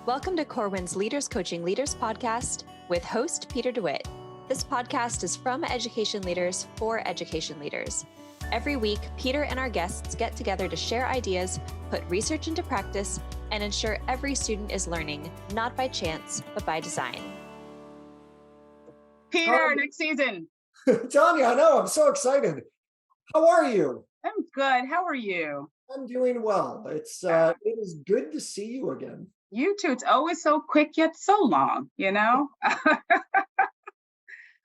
Welcome to Corwin's Leaders Coaching Leaders podcast with host Peter DeWitt. This podcast is from education leaders for education leaders. Every week, Peter and our guests get together to share ideas, put research into practice, and ensure every student is learning, not by chance, but by design. Peter, next season. Tanya, I know, I'm so excited. How are you? I'm good. How are you? I'm doing well. It is good to see you again. You too. It's always so quick yet so long, you know? I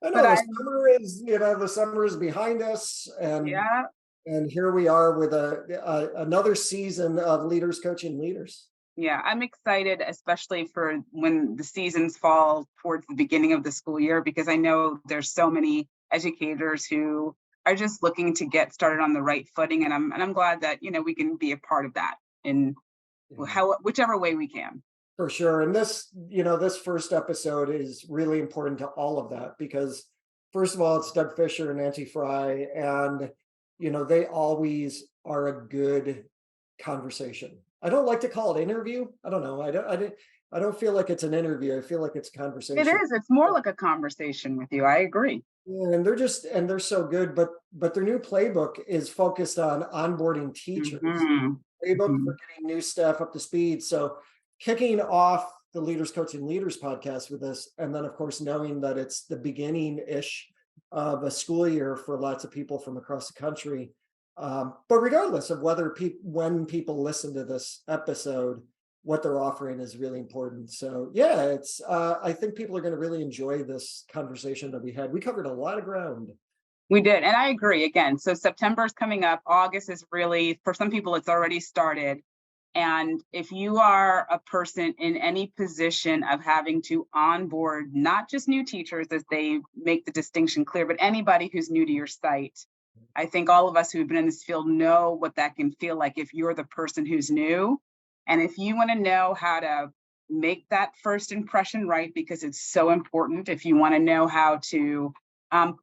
know the summer is behind us, and here we are with another season of Leaders Coaching Leaders. Yeah, I'm excited, especially for when the seasons fall towards the beginning of the school year, because I know there's so many educators who are just looking to get started on the right footing, and I'm glad that we can be a part of that in whichever way we can. For sure. And this first episode is really important to all of that, because first of all, it's Doug Fisher and Nancy Frey, and they always are a good conversation. I don't like to call it interview. I don't know. I don't feel like it's an interview. I feel like it's a conversation. It is. It's more like a conversation with you. I agree. Yeah, and they're so good, but their new playbook is focused on onboarding teachers. Playbook for getting new staff up to speed. So kicking off the Leaders Coaching Leaders podcast with this, and then of course knowing that it's the beginning-ish of a school year for lots of people from across the country. But regardless of when people listen to this episode, what they're offering is really important. So yeah, it's I think people are going to really enjoy this conversation that we had. We covered a lot of ground. We did, and I agree. Again, so September is coming up. August is really, for some people, it's already started. And if you are a person in any position of having to onboard not just new teachers, as they make the distinction clear, but anybody who's new to your site, I think all of us who've been in this field know what that can feel like if you're the person who's new. And if you want to know how to make that first impression right, because it's so important, if you want to know how to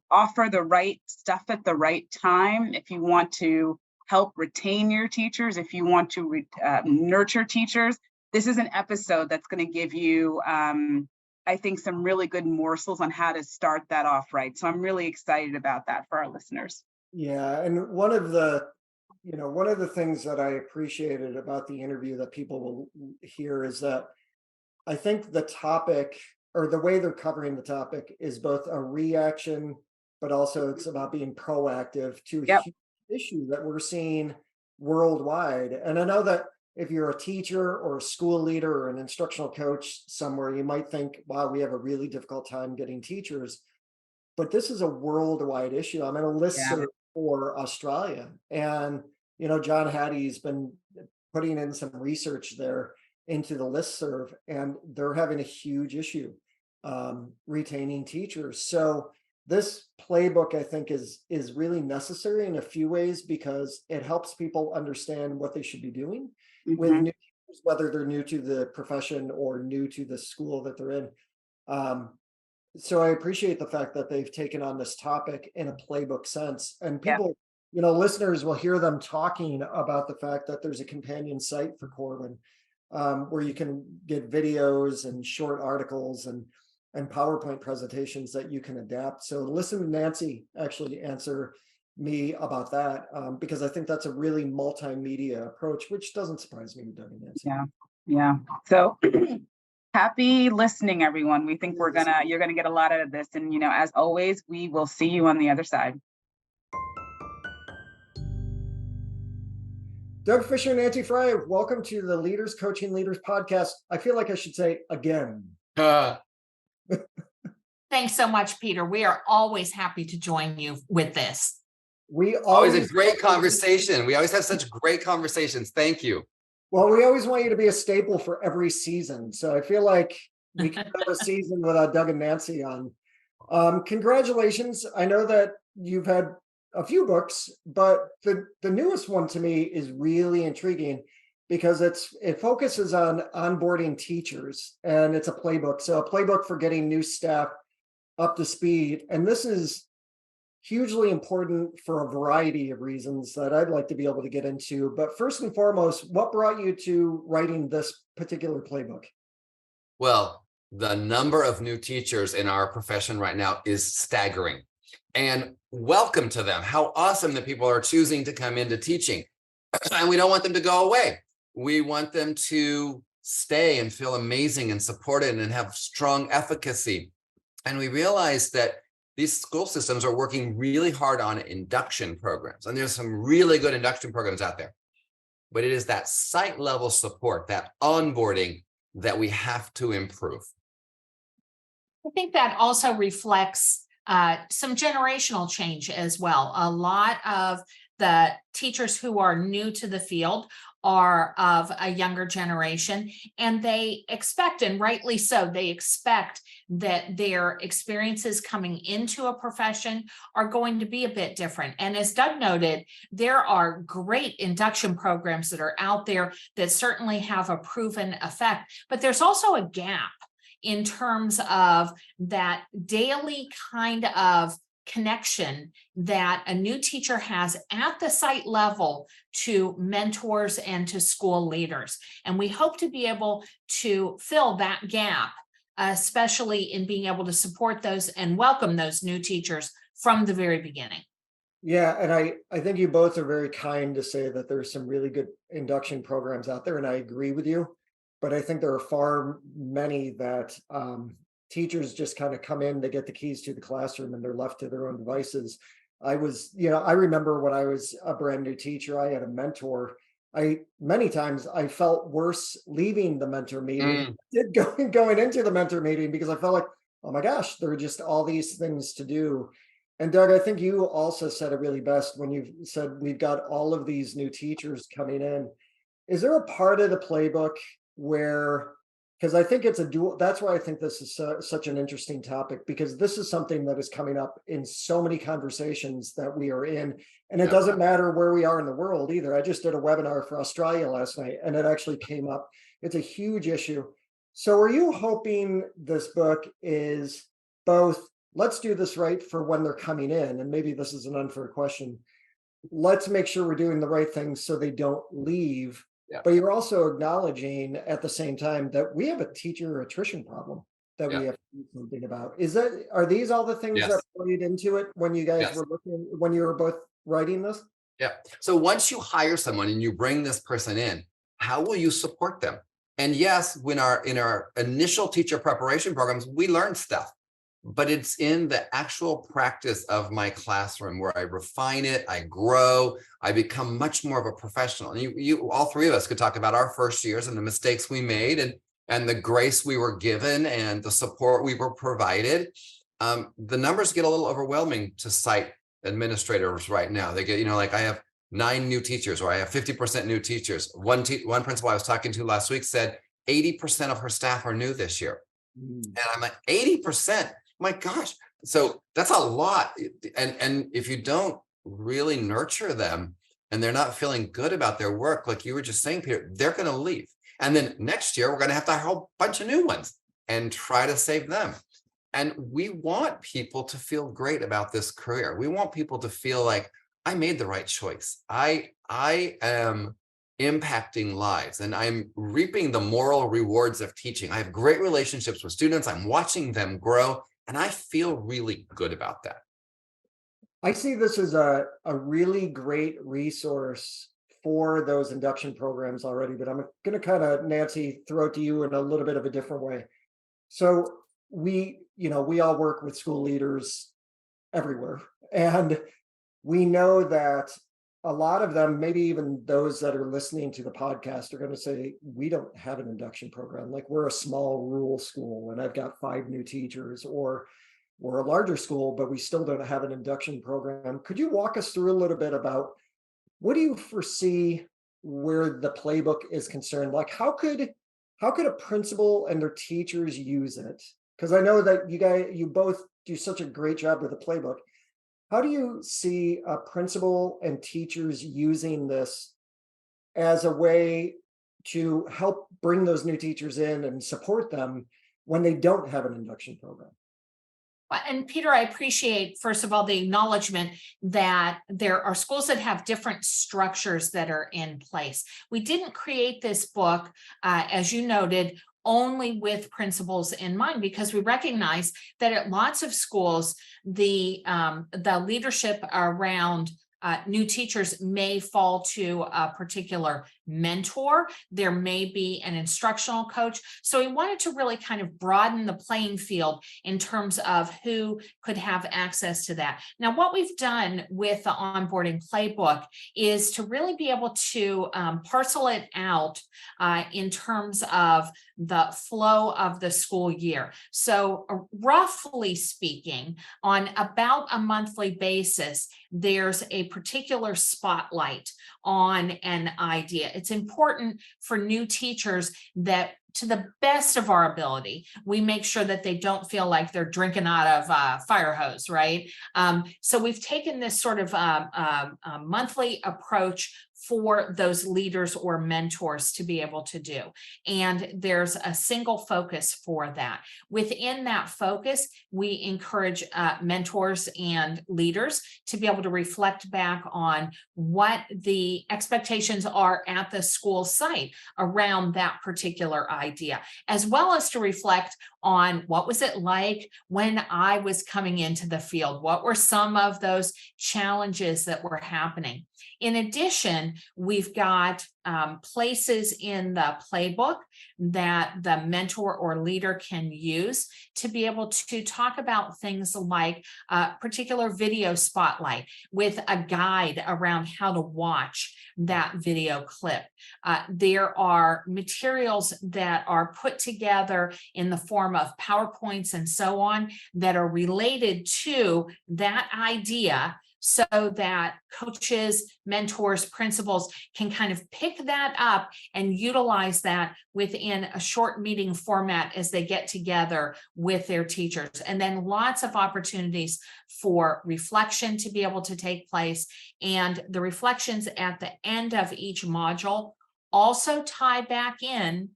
offer the right stuff at the right time, if you want to help retain your teachers, if you want to nurture teachers, this is an episode that's going to give you, I think, some really good morsels on how to start that off right. So I'm really excited about that for our listeners. Yeah, and one of the things that I appreciated about the interview that people will hear is that I think the topic, or the way they're covering the topic, is both a reaction, but also it's about being proactive to a huge issue that we're seeing worldwide. And I know that if you're a teacher or a school leader or an instructional coach somewhere, you might think, wow, we have a really difficult time getting teachers. But this is a worldwide issue. I'm in a listserv for Australia. And, John Hattie's been putting in some research there into the listserv, and they're having a huge issue retaining teachers. So this playbook, I think, is really necessary in a few ways, because it helps people understand what they should be doing with new teachers, whether they're new to the profession or new to the school that they're in. So I appreciate the fact that they've taken on this topic in a playbook sense, and people, listeners will hear them talking about the fact that there's a companion site for Corwin where you can get videos and short articles and PowerPoint presentations that you can adapt. So listen to Nancy actually answer me about that, because I think that's a really multimedia approach, which doesn't surprise me with Doug and Nancy. Yeah. So happy listening, everyone. We think you're gonna get a lot out of this. And as always, we will see you on the other side. Doug Fisher and Nancy Frey, welcome to the Leaders Coaching Leaders podcast. I feel like I should say again. Thanks so much, Peter. We are always happy to join you with this. We always a great conversation. We always have such great conversations. Thank you. Well, we always want you to be a staple for every season. So I feel like we can have a season without Doug and Nancy on. Congratulations. I know that you've had a few books, but the newest one to me is really intriguing, because it focuses on onboarding teachers, and it's a playbook. So a playbook for getting new staff up to speed. And this is hugely important for a variety of reasons that I'd like to be able to get into. But first and foremost, what brought you to writing this particular playbook? Well, the number of new teachers in our profession right now is staggering. And welcome to them. How awesome that people are choosing to come into teaching. And we don't want them to go away. We want them to stay and feel amazing and supported and have strong efficacy. And we realize that these school systems are working really hard on induction programs. And there's some really good induction programs out there. But it is that site level support, that onboarding, that we have to improve. I think that also reflects some generational change as well. A lot of the teachers who are new to the field are of a younger generation, and they expect, and rightly so, they expect that their experiences coming into a profession are going to be a bit different. And as Doug noted, there are great induction programs that are out there that certainly have a proven effect, but there's also a gap in terms of that daily kind of connection that a new teacher has at the site level to mentors and to school leaders. And we hope to be able to fill that gap, especially in being able to support those and welcome those new teachers from the very beginning. Yeah, and I think you both are very kind to say that there's some really good induction programs out there, and I agree with you. But I think there are far many that teachers just kind of come in, they get the keys to the classroom, and they're left to their own devices. I remember when I was a brand new teacher, I had a mentor. Many times I felt worse leaving the mentor meeting, going into the mentor meeting, because I felt like, oh my gosh, there are just all these things to do. And Doug, I think you also said it really best when you said we've got all of these new teachers coming in. Is there a part of the playbook where, because I think it's a dual, that's why I think this is such an interesting topic, because this is something that is coming up in so many conversations that we are in, and it doesn't matter where we are in the world either. I just did a webinar for Australia last night, and it actually came up. It's a huge issue. So are you hoping this book is both, let's do this right for when they're coming in, and maybe this is an unfair question, let's make sure we're doing the right things so they don't leave, but you're also acknowledging at the same time that we have a teacher attrition problem that we have to do something about. Are these all the things that played into it when you guys were when you were both writing this? Yeah. So once you hire someone and you bring this person in, how will you support them? And yes, in our initial teacher preparation programs, we learn stuff, but it's in the actual practice of my classroom where I refine it, I grow, I become much more of a professional. And you all three of us could talk about our first years and the mistakes we made and the grace we were given and the support we were provided. The numbers get a little overwhelming to site administrators right now. They get, like I have 9 new teachers, or I have 50% new teachers. One principal I was talking to last week said 80% of her staff are new this year. And I'm like, 80%? My gosh. So that's a lot. And if you don't really nurture them and they're not feeling good about their work, like you were just saying, Peter, they're going to leave. And then next year, we're going to have to hire a whole bunch of new ones and try to save them. And we want people to feel great about this career. We want people to feel like, I made the right choice. I am impacting lives and I'm reaping the moral rewards of teaching. I have great relationships with students. I'm watching them grow. And I feel really good about that. I see this as a really great resource for those induction programs already, but I'm going to kind of, Nancy, throw it to you in a little bit of a different way. So we all work with school leaders everywhere. And we know that a lot of them, maybe even those that are listening to the podcast, are going to say, we don't have an induction program. Like, we're a small rural school and I've got 5 new teachers, or we're a larger school, but we still don't have an induction program. Could you walk us through a little bit about what do you foresee where the playbook is concerned? Like, how could a principal and their teachers use it? Because I know that you both do such a great job with the playbook. How do you see a principal and teachers using this as a way to help bring those new teachers in and support them when they don't have an induction program? And Peter, I appreciate, first of all, the acknowledgement that there are schools that have different structures that are in place. We didn't create this book, as you noted, only with principals in mind, because we recognize that at lots of schools, the leadership around new teachers may fall to a particular mentor. There may be an instructional coach. So we wanted to really kind of broaden the playing field in terms of who could have access to that. Now, what we've done with the Onboarding Playbook is to really be able to parcel it out in terms of the flow of the school year. So roughly speaking, on about a monthly basis, there's a particular spotlight on an idea. It's important for new teachers that, to the best of our ability, we make sure that they don't feel like they're drinking out of a fire hose, right? So we've taken this sort of a monthly approach for those leaders or mentors to be able to do. And there's a single focus for that. Within that focus, we encourage mentors and leaders to be able to reflect back on what the expectations are at the school site around that particular idea, as well as to reflect on what was it like when I was coming into the field? What were some of those challenges that were happening? In addition, we've got places in the playbook that the mentor or leader can use to be able to talk about things like a particular video spotlight with a guide around how to watch that video clip. There are materials that are put together in the form of PowerPoints and so on that are related to that idea, so that coaches, mentors, principals can kind of pick that up and utilize that within a short meeting format as they get together with their teachers. And then lots of opportunities for reflection to be able to take place. And the reflections at the end of each module also tie back in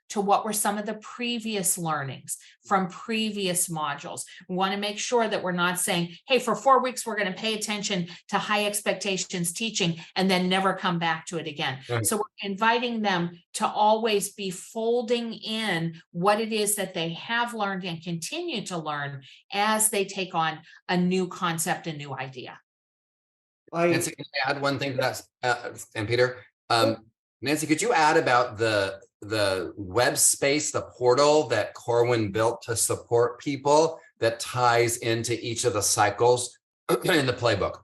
to what were some of the previous learnings from previous modules. We want to make sure that we're not saying, hey, for 4 weeks, we're going to pay attention to high expectations teaching and then never come back to it again. Right. So we're inviting them to always be folding in what it is that they have learned and continue to learn as they take on a new concept, a new idea. Nancy, can I add one thing to that? And Peter, Nancy, could you add about the web space, the portal that Corwin built to support people that ties into each of the cycles in the playbook?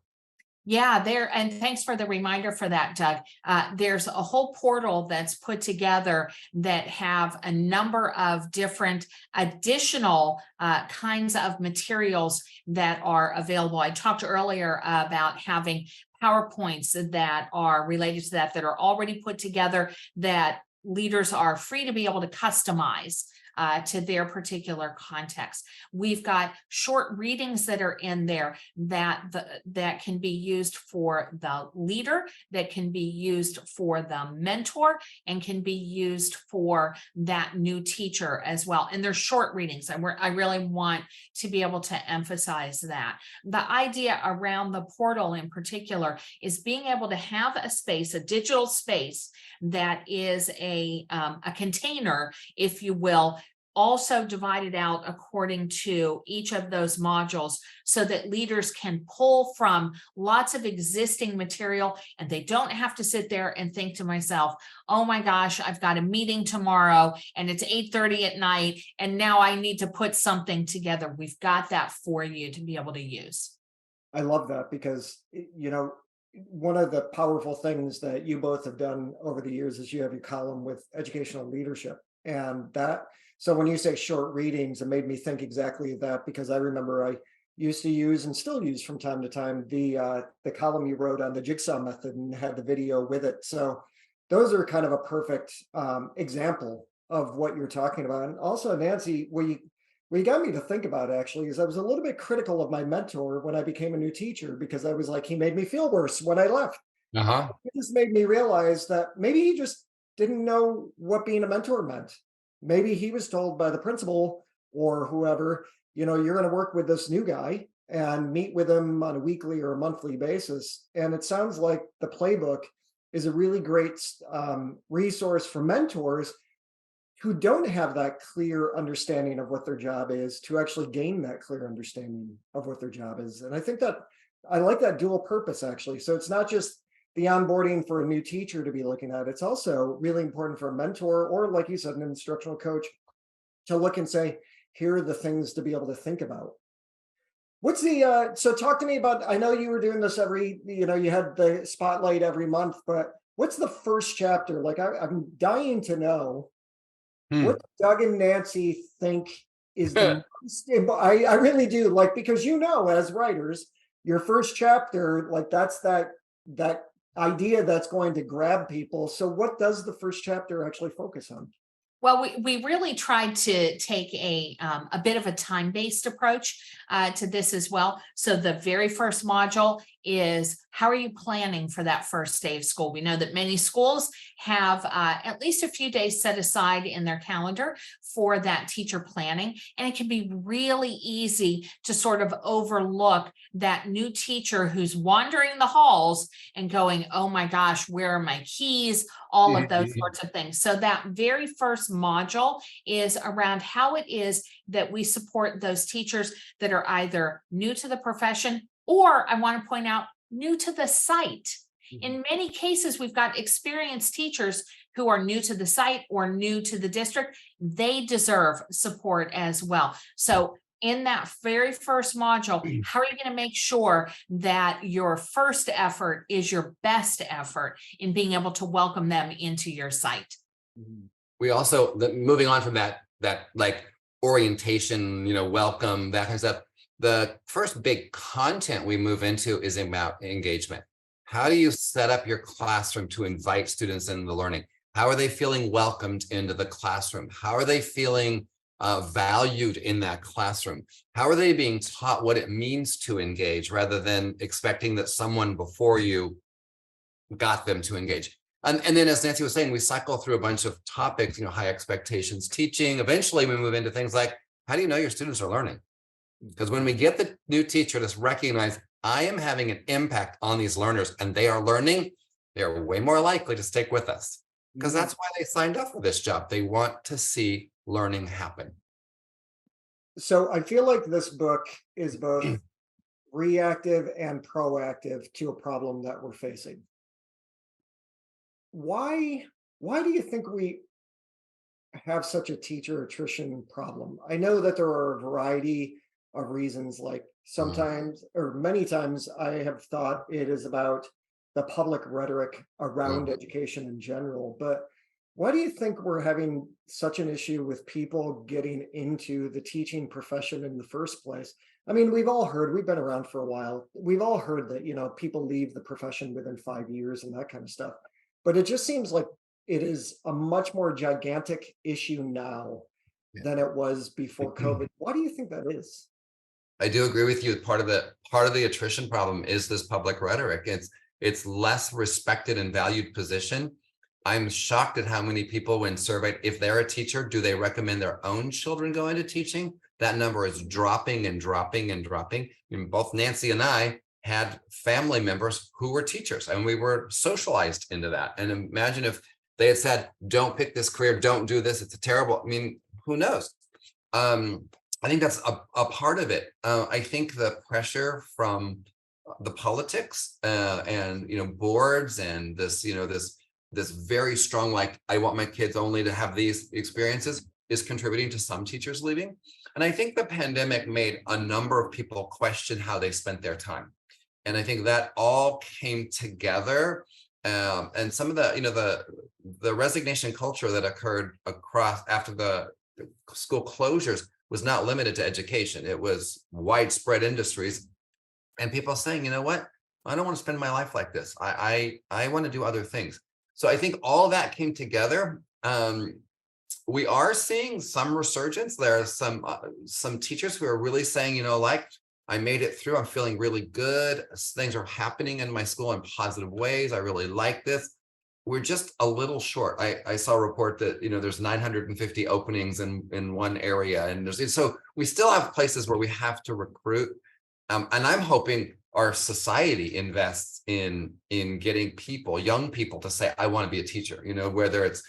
Yeah, and thanks for the reminder for that, Doug. There's a whole portal that's put together that have a number of different additional kinds of materials that are available. I talked earlier about having PowerPoints that are related to that are already put together, that leaders are free to be able to customize to their particular context. We've got short readings that are in there that can be used for the leader, that can be used for the mentor, and can be used for that new teacher as well. And they're short readings, and I really want to be able to emphasize that. The idea around the portal in particular is being able to have a space, a digital space that is a container, if you will, also divided out according to each of those modules, so that leaders can pull from lots of existing material, and they don't have to sit there and think to myself, oh my gosh, I've got a meeting tomorrow and it's 8:30 at night and now I need to put something together. We've got that for you to be able to use. I love that, because, one of the powerful things that you both have done over the years is you have your column with educational leadership. And so when you say short readings, it made me think exactly of that, because I remember I used to use and still use from time to time the column you wrote on the jigsaw method and had the video with it. So those are kind of a perfect example of what you're talking about. And also, Nancy, what you got me to think about actually is I was a little bit critical of my mentor when I became a new teacher, because I was like, he made me feel worse when I left. It just made me realize that maybe he just didn't know what being a mentor meant. Maybe he was told by the principal or whoever, you're going to work with this new guy and meet with him on a weekly or a monthly basis. And it sounds like the playbook is a really great resource for mentors who don't have that clear understanding of what their job is to actually gain that clear understanding of what their job is. And I think that I like that dual purpose, actually. So it's not just the onboarding for a new teacher to be looking at. It's also really important for a mentor, or like you said, an instructional coach, to look and say, here are the things to be able to think about. What's the, so talk to me about, I know you were doing this every, you had the spotlight every month, but what's the first chapter? Like, I'm dying to know what Doug and Nancy think is the most, I really do, like, because as writers, your first chapter, like, that's that idea that's going to grab people. So what does the first chapter actually focus on? Well, we really tried to take a bit of a time-based approach to this as well. So the very first module is, how are you planning for that first day of school? We know that many schools have at least a few days set aside in their calendar for that teacher planning. And it can be really easy to sort of overlook that new teacher who's wandering the halls and going, oh my gosh, where are my keys? All of those sorts of things. So that very first module is around how it is that we support those teachers that are either new to the profession, or I want to point out, new to the site. In many cases, we've got experienced teachers who are new to the site or new to the district. They deserve support as well. So in that very first module, how are you going to make sure that your first effort is your best effort in being able to welcome them into your site? We also, moving on from that like orientation, welcome, that kind of stuff. The first big content we move into is about engagement. How do you set up your classroom to invite students into the learning? How are they feeling welcomed into the classroom? How are they feeling valued in that classroom? How are they being taught what it means to engage, rather than expecting that someone before you got them to engage? And then, as Nancy was saying, we cycle through a bunch of topics, high expectations teaching. Eventually we move into things like, how do you know your students are learning? Because when we get the new teacher to recognize, I am having an impact on these learners and they are learning, they're way more likely to stick with us, because that's why they signed up for this job. They want to see learning happen. So I feel like this book is both reactive and proactive to a problem that we're facing. Why do you think we have such a teacher attrition problem? I know that there are a variety of reasons, like sometimes or many times I have thought it is about the public rhetoric around education in general, but why do you think we're having such an issue with people getting into the teaching profession in the first place? I mean, we've been around for a while. We've all heard that, people leave the profession within 5 years and that kind of stuff. But it just seems like it is a much more gigantic issue now than it was before COVID. Why do you think that is? I do agree with you. Part of the attrition problem is this public rhetoric. It's less respected and valued position. I'm shocked at how many people, when surveyed, if they're a teacher, do they recommend their own children go into teaching? That number is dropping and dropping and dropping. I mean, both Nancy and I had family members who were teachers, and we were socialized into that. And imagine if they had said, don't pick this career, don't do this, it's a terrible, I mean, who knows? I think that's a part of it. I think the pressure from the politics and boards and this this very strong, like, I want my kids only to have these experiences, is contributing to some teachers leaving. And I think the pandemic made a number of people question how they spent their time. And I think that all came together. And some of the resignation culture that occurred across after the school closures was not limited to education. It was widespread industries, and people saying, you know what, I don't want to spend my life like this. I want to do other things. So I think all that came together. We are seeing some resurgence. There are some teachers who are really saying, like, I made it through. I'm feeling really good. Things are happening in my school in positive ways. I really like this. We're just a little short. I saw a report that, there's 950 openings in one area. And so we still have places where we have to recruit. And I'm hoping our society invests in getting people, young people, to say, I want to be a teacher, whether it's,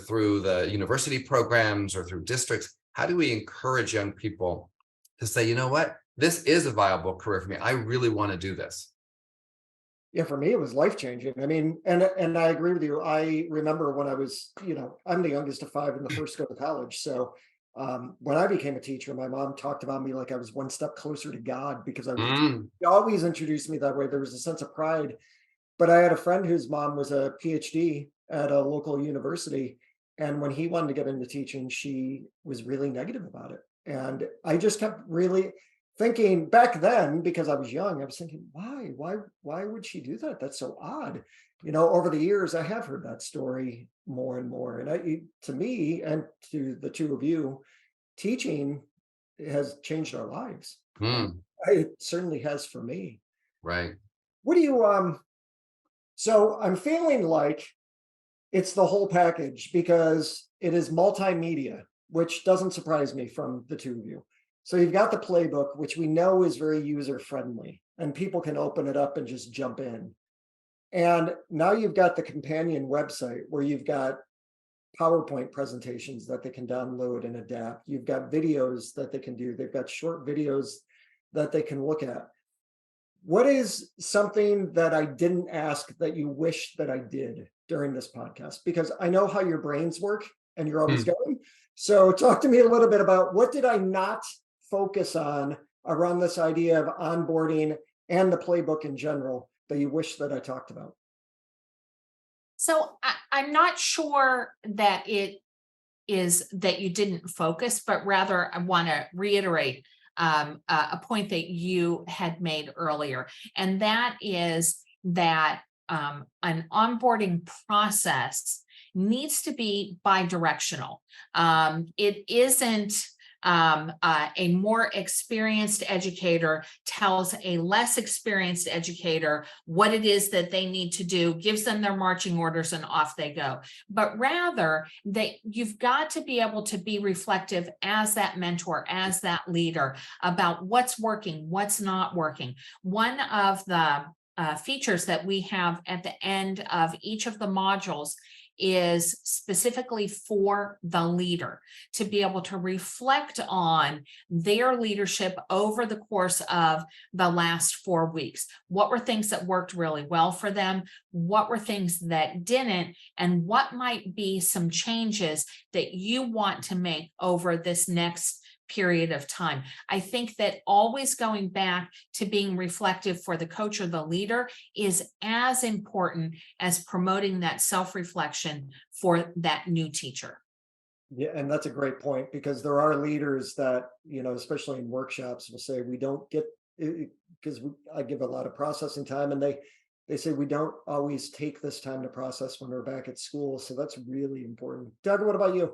through the university programs or through districts. How do we encourage young people to say, you know what, this is a viable career for me. I really want to do this. Yeah, for me, it was life-changing. I mean, and I agree with you. I remember when I was, I'm the youngest of 5 and the first to go to college. So when I became a teacher, my mom talked about me like I was one step closer to God because I was she always introduced me that way. There was a sense of pride. But I had a friend whose mom was a PhD at a local university. And when he wanted to get into teaching, she was really negative about it. And I just kept really thinking back then, because I was young, I was thinking, why would she do that? That's so odd. Over the years, I have heard that story more and more. And to me and to the two of you, teaching has changed our lives. It certainly has for me. Right. What do you, so I'm feeling like it's the whole package because it is multimedia, which doesn't surprise me from the two of you. So you've got the playbook, which we know is very user-friendly, and people can open it up and just jump in. And now you've got the companion website where you've got PowerPoint presentations that they can download and adapt. You've got videos that they can do. They've got short videos that they can look at. What is something that I didn't ask that you wish that I did during this podcast? Because I know how your brains work and you're always going. So talk to me a little bit about what did I not focus on around this idea of onboarding and the playbook in general that you wish that I talked about? So I'm not sure that it is that you didn't focus, but rather I want to reiterate a point that you had made earlier, and that is that an onboarding process needs to be bi-directional. It isn't a more experienced educator tells a less experienced educator what it is that they need to do, gives them their marching orders, and off they go. But rather, you've got to be able to be reflective as that mentor, as that leader, about what's working, what's not working. One of the features that we have at the end of each of the modules is specifically for the leader to be able to reflect on their leadership over the course of the last 4 weeks. What were things that worked really well for them? What were things that didn't? And what might be some changes that you want to make over this next period of time? I think that always going back to being reflective for the coach or the leader is as important as promoting that self-reflection for that new teacher. Yeah, and that's a great point, because there are leaders that, especially in workshops, will say we don't get, because I give a lot of processing time, and they say we don't always take this time to process when we're back at school. So that's really important. Doug, what about you?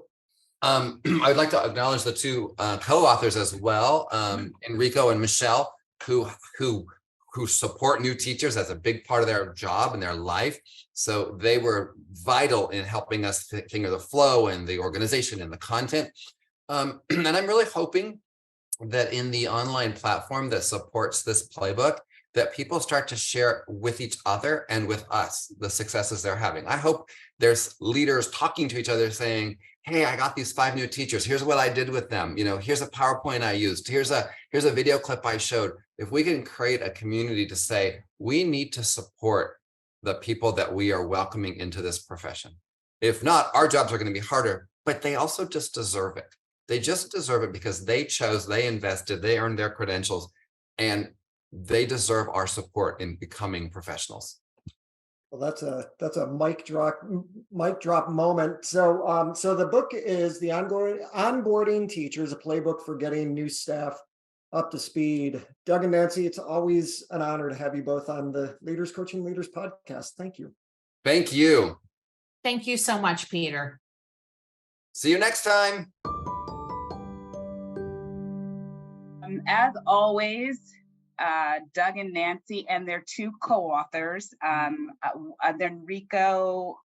I'd like to acknowledge the two co-authors as well, Enrico and Michelle, who support new teachers as a big part of their job and their life. So they were vital in helping us figure the flow and the organization and the content. And I'm really hoping that in the online platform that supports this playbook, that people start to share with each other and with us the successes they're having. I hope there's leaders talking to each other saying, hey, I got these 5 new teachers. Here's what I did with them. Here's a PowerPoint I used. Here's a video clip I showed. If we can create a community to say, we need to support the people that we are welcoming into this profession. If not, our jobs are going to be harder, but they also just deserve it. They just deserve it because they chose, they invested, they earned their credentials, and they deserve our support in becoming professionals. Well, that's a mic drop moment. So so the book is the Onboarding Teachers, a playbook for getting new staff up to speed. Doug and Nancy, it's always an honor to have you both on the Leaders Coaching Leaders podcast. Thank you. Thank you. Thank you so much, Peter. See you next time. As always, Doug and Nancy and their two co-authors, Enrico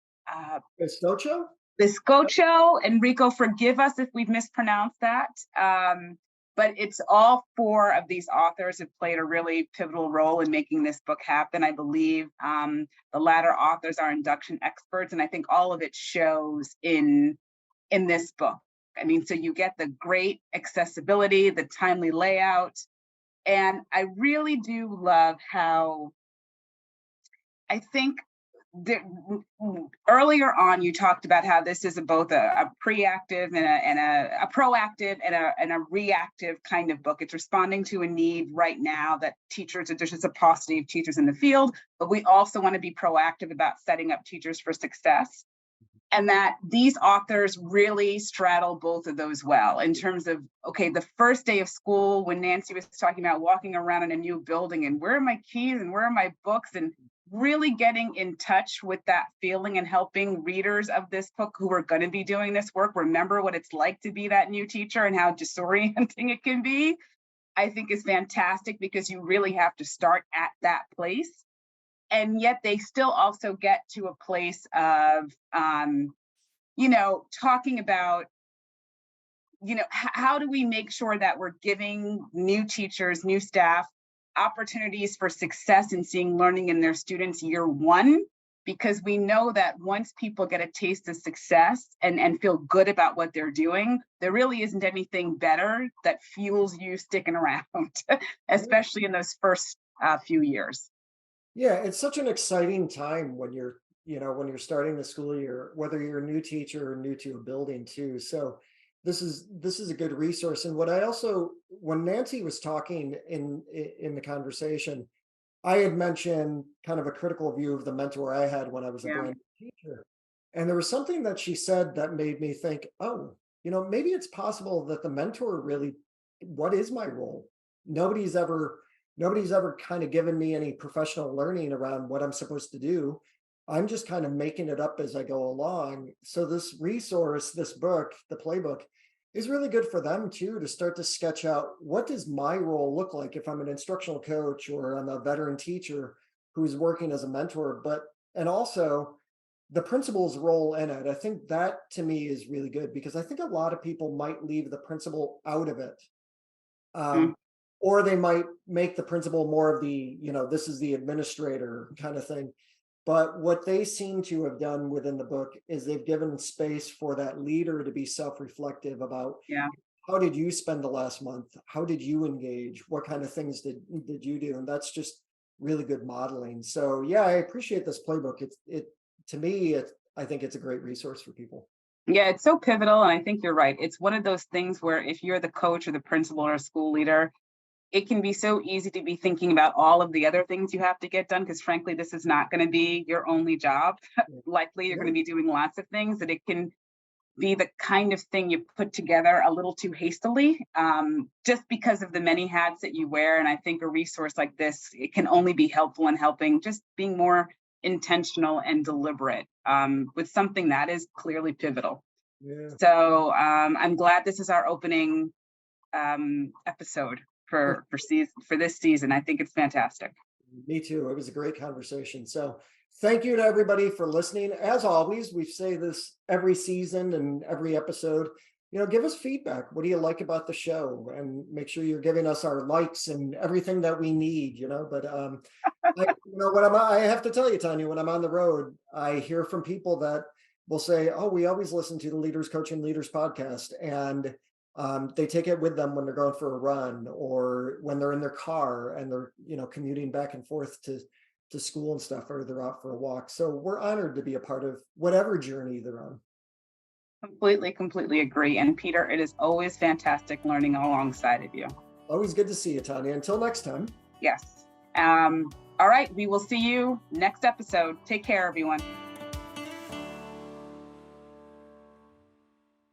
Biscocho? Biscocho. Enrico, forgive us if we've mispronounced that. But it's all four of these authors have played a really pivotal role in making this book happen. I believe the latter authors are induction experts, and I think all of it shows in this book. I mean, so you get the great accessibility, the timely layout, and I really do love how I think earlier on you talked about how this is both a proactive and a proactive and a reactive kind of book. It's responding to a need right now that there's just a paucity of teachers in the field, but we also want to be proactive about setting up teachers for success. And that these authors really straddle both of those well in terms of, okay, the first day of school, when Nancy was talking about walking around in a new building and where are my keys and where are my books, and really getting in touch with that feeling and helping readers of this book who are going to be doing this work remember what it's like to be that new teacher and how disorienting it can be, I think is fantastic, because you really have to start at that place. And yet they still also get to a place of, talking about, how do we make sure that we're giving new teachers, new staff, opportunities for success in seeing learning in their students year one, because we know that once people get a taste of success and feel good about what they're doing, there really isn't anything better that fuels you sticking around, especially in those first few years. Yeah, it's such an exciting time when you're starting the school year, whether you're a new teacher or new to a building too. So this is a good resource. And what I also, when Nancy was talking in the conversation, I had mentioned kind of a critical view of the mentor I had when I was a brand new teacher. And there was something that she said that made me think, oh, maybe it's possible that the mentor really, what is my role? Nobody's ever kind of given me any professional learning around what I'm supposed to do. I'm just kind of making it up as I go along. So this resource, this book, the playbook, is really good for them too, to start to sketch out, what does my role look like if I'm an instructional coach or I'm a veteran teacher who's working as a mentor, and also the principal's role in it. I think that to me is really good, because I think a lot of people might leave the principal out of it. Or they might make the principal more of the, this is the administrator kind of thing. But what they seem to have done within the book is they've given space for that leader to be self-reflective about, how did you spend the last month? How did you engage? What kind of things did you do? And that's just really good modeling. So yeah, I appreciate this playbook. I think it's a great resource for people. Yeah, it's so pivotal. And I think you're right. It's one of those things where if you're the coach or the principal or a school leader, it can be so easy to be thinking about all of the other things you have to get done, because frankly, this is not going to be your only job. Likely, you're going to be doing lots of things, that it can be the kind of thing you put together a little too hastily, just because of the many hats that you wear. And I think a resource like this, it can only be helpful in helping just being more intentional and deliberate with something that is clearly pivotal. Yeah. So I'm glad this is our opening episode for this season. I think it's fantastic. Me too. It was a great conversation. So thank you to everybody for listening. As always, we say this every season and every episode, give us feedback. What do you like about the show? And make sure you're giving us our likes and everything that we need, but I have to tell you, Tanya, when I'm on the road, I hear from people that will say, oh, we always listen to the Leaders Coaching Leaders podcast. And they take it with them when they're going for a run or when they're in their car and they're, commuting back and forth to school and stuff, or they're out for a walk. So we're honored to be a part of whatever journey they're on. Completely agree. And Peter, it is always fantastic learning alongside of you. Always good to see you, Tanya. Until next time. Yes. All right. We will see you next episode. Take care, everyone.